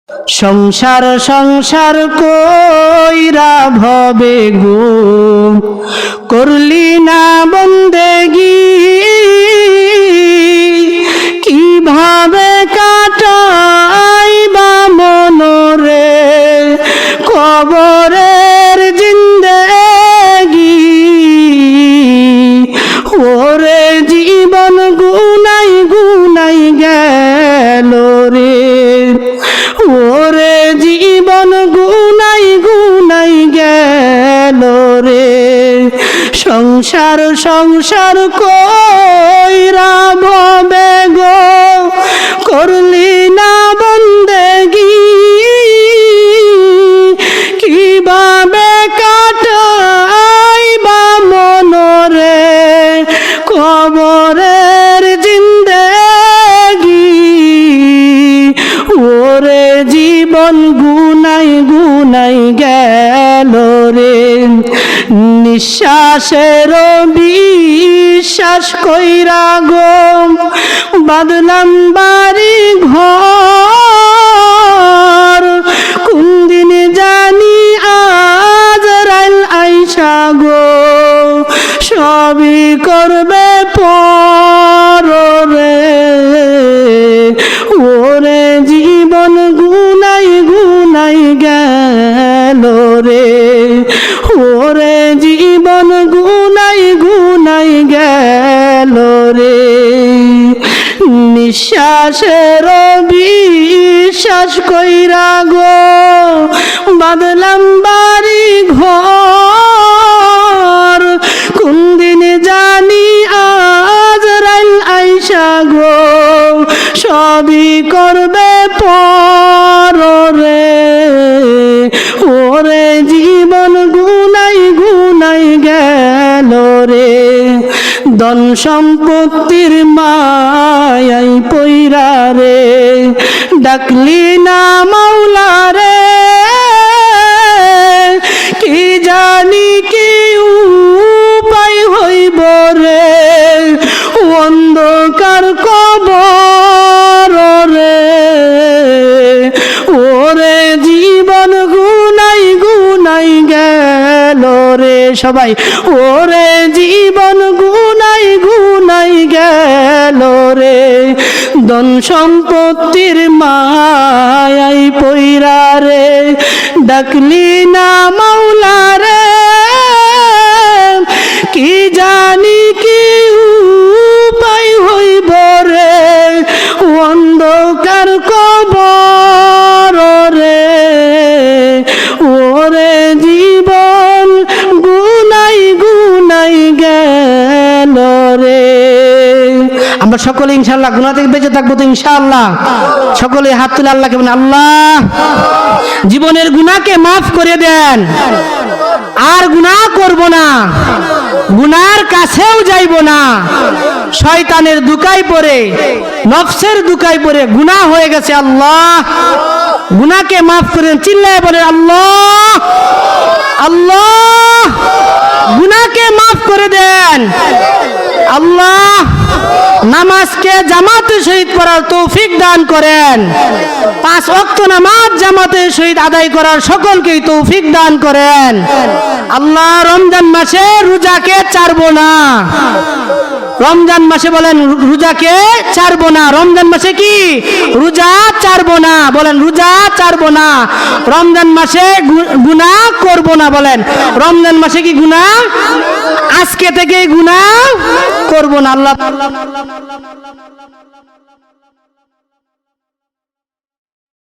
সংসার সংসার কইরা ভবে গো করলি না বন্দেগি, কিভাবে কাটাইবা মনরে কবরের জিন্দেগি। ওরে জীবন গুনাই গুনাই গেল রে, ওরে জীবন গুনাই গুনাই গেল রে। সংসার সংসার কইরা ভবে গো করলি না বন্দেগি, কিভাবে কাটাইবা মনরে কবরের জিন্দেগি। ওরে জীবন গুনাই গুনাই গেল রে, নিঃশ্বাসের বিশ্বাস কইরা গো বাঁধলাম বাড়ি ঘর। কোন দিন জানি আজরাইল আইসা গো সবই করবে পর রে। ওরে জীবন গুনাই গুনাই গেল রে, ওরে জীবন গুনাই গুনাই গেল রে। নিঃশ্বাসের বিশ্বাস কইরা গো বাঁধলাম বাড়ি ঘর। কোন দিন জানি আজরাইল আইসা গো সবই করবে পর রে। ওরে জীবন গুনাই গুনাই গেল রে, ধন সম্পত্তির মায়াই পইরা রে ডাকলি না মাওলা রে। কি জানি কি উপায় হইব রে অন্ধকার কবর রে। ওরে জীবন গুনাই গুনাই গেল রে সবাই, ওরে জীবন গুনাই গুনাই গেল রে। ধন সম্পত্তির মায়াই পইরা রে ডাকলি না মাওলা রে। কি জানি কি উপায় হইব রে অন্ধকার কবর রে। ওরে জীবন গুনাই গুনাই গেল রে। আমরা সকলে ইনশাআল্লাহ গুনাহ থেকে বেঁচে থাকবো তো ইনশাআল্লাহ। সকলে হাত তুলে আল্লাহকে বলেন, আল্লাহ জীবনের গুনাহকে মাফ করে দেন, আর গুনাহ করব না, গুনার কাছেও যাইব না। শয়তানের দুকায় পড়ে নফসের দুকায় পড়ে গুনাহ হয়ে গেছে, আল্লাহ গুনাহকে মাফ করেন। চিল্লায় বলেন আল্লাহ আল্লাহ, গুনাহকে মাফ করে দেন। আল্লাহ নামাজকে জামাতের সহিত পড়ার তৌফিক দান করেন। 5 ওয়াক্ত নামাজ জামাতের সহিত আদায় করার সকলকেই তৌফিক দান করেন। আল্লাহ রমজান মাসে রোজাকে ছাড়বো না, রমজান মাসে বলেন রোজাকে ছাড়বো না। রমজান মাসে কি রোজা ছাড়বো না, বলেন রোজা ছাড়বো না। রমজান মাসে গুনাহ করব না, বলেন রমজান মাসে কি গুনাহ, আজকে থেকে গুনাহ করব না। আল্লাহ